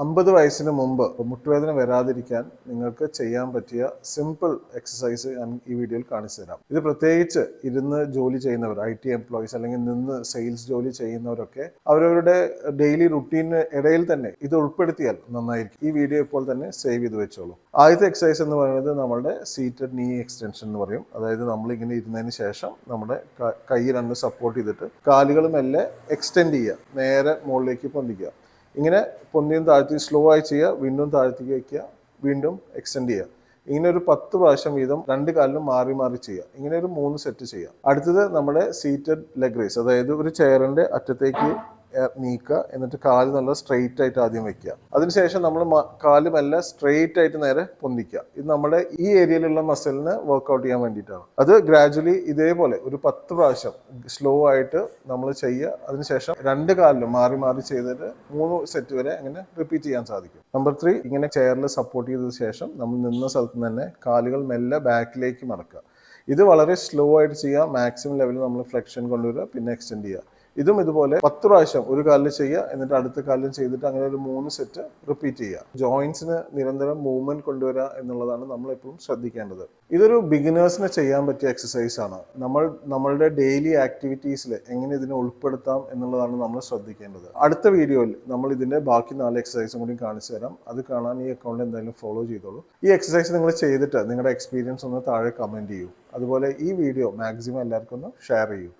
50 വയസ്സിന് മുമ്പ് മുട്ടുവേദന വരാതിരിക്കാൻ നിങ്ങൾക്ക് ചെയ്യാൻ പറ്റിയ സിമ്പിൾ എക്സസൈസ് ഞാൻ ഈ വീഡിയോയിൽ കാണിച്ചു തരാം. ഇത് പ്രത്യേകിച്ച് ഇരുന്ന് ജോലി ചെയ്യുന്നവർ, IT എംപ്ലോയീസ് അല്ലെങ്കിൽ നിന്ന് സെയിൽസ് ജോലി ചെയ്യുന്നവരൊക്കെ അവരവരുടെ ഡെയിലി റുട്ടീന് ഇടയിൽ തന്നെ ഇത് ഉൾപ്പെടുത്തിയാൽ നന്നായിരിക്കും. ഈ വീഡിയോ ഇപ്പോൾ തന്നെ സേവ് ചെയ്ത് വെച്ചോളൂ. ആദ്യത്തെ എക്സസൈസ് എന്ന് പറയുന്നത് നമ്മുടെ സീറ്റഡ് നീ എക്സ്റ്റൻഷൻ എന്ന് പറയും. അതായത് നമ്മളിങ്ങനെ ഇരുന്നതിന് ശേഷം നമ്മുടെ കൈ രണ്ട് സപ്പോർട്ട് ചെയ്തിട്ട് കാലുകൾ മെല്ലെ എക്സ്റ്റെൻഡ് ചെയ്യുക, നേരെ മുകളിലേക്ക് പൊന്തിക്കുക. ഇങ്ങനെ പൊന്തിയും താഴ്ത്തി സ്ലോ ആയി ചെയ്യുക, വീണ്ടും താഴ്ത്തിക്ക് വയ്ക്കുക, വീണ്ടും എക്സ്റ്റെൻഡ് ചെയ്യുക. ഇങ്ങനെ ഒരു 10 പ്രാവശ്യം വീതം രണ്ട് കാലിലും മാറി മാറി ചെയ്യുക. ഇങ്ങനെ ഒരു 3 സെറ്റ് ചെയ്യുക. അടുത്തത് നമ്മുടെ സീറ്റഡ് ലെഗ് റേസ്, അതായത് ഒരു ചെയറിന്റെ അറ്റത്തേക്ക് നീക്കുക, എന്നിട്ട് കാല് നല്ല സ്ട്രെയിറ്റ് ആയിട്ട് ആദ്യം വെക്കുക. അതിനുശേഷം നമ്മൾ കാല് മെല്ലെ സ്ട്രെയിറ്റ് ആയിട്ട് നേരെ പൊന്തിക്കുക. ഇത് നമ്മുടെ ഈ ഏരിയയിലുള്ള മസിലിന് വർക്ക്ഔട്ട് ചെയ്യാൻ വേണ്ടിയിട്ടാണ്. അത് ഗ്രാജുവലി ഇതേപോലെ ഒരു 10 പ്രാവശ്യം സ്ലോ ആയിട്ട് നമ്മൾ ചെയ്യുക. അതിനുശേഷം രണ്ട് കാലിലും മാറി മാറി ചെയ്തിട്ട് 3 സെറ്റ് വരെ അങ്ങനെ റിപ്പീറ്റ് ചെയ്യാൻ സാധിക്കും. നമ്പർ 3, ഇങ്ങനെ ചെയറിൽ സപ്പോർട്ട് ചെയ്തതിനു ശേഷം നമ്മൾ നിന്ന സ്ഥലത്ത് തന്നെ കാലുകൾ മെല്ലെ ബാക്കിലേക്ക് മടക്കുക. ഇത് വളരെ സ്ലോ ആയിട്ട് ചെയ്യുക. മാക്സിമം ലെവലിൽ നമ്മൾ ഫ്ലെക്ഷൻ കൊണ്ടുവരിക, പിന്നെ എക്സ്റ്റെൻഡ് ചെയ്യുക. ഇതും ഇതുപോലെ 10 പ്രാവശ്യം ഒരു കാലിൽ ചെയ്യുക, എന്നിട്ട് അടുത്ത കാലിലും ചെയ്തിട്ട് അങ്ങനെ ഒരു 3 സെറ്റ് റിപ്പീറ്റ് ചെയ്യുക. ജോയിൻസിന് നിരന്തരം മൂവ്മെന്റ് കൊണ്ടുവരിക എന്നുള്ളതാണ് നമ്മൾ എപ്പോഴും ശ്രദ്ധിക്കേണ്ടത്. ഇതൊരു ബിഗിനേഴ്സിന് ചെയ്യാൻ പറ്റിയ എക്സസൈസ് ആണ്. നമ്മളുടെ ഡെയിലി ആക്ടിവിറ്റീസിൽ എങ്ങനെ ഇതിനെ ഉൾപ്പെടുത്താം എന്നുള്ളതാണ് നമ്മൾ ശ്രദ്ധിക്കേണ്ടത്. അടുത്ത വീഡിയോയിൽ നമ്മൾ ഇതിന്റെ ബാക്കി 4 എക്സസൈസും കൂടി കാണിച്ചു തരാം. അത് കാണാൻ ഈ അക്കൗണ്ട് എന്തായാലും ഫോളോ ചെയ്തോളൂ. ഈ എക്സസൈസ് നിങ്ങൾ ചെയ്തിട്ട് നിങ്ങളുടെ എക്സ്പീരിയൻസ് ഒന്ന് താഴെ കമന്റ് ചെയ്യൂ. അതുപോലെ ഈ വീഡിയോ മാക്സിമം എല്ലാവർക്കും ഒന്ന് ഷെയർ ചെയ്യൂ.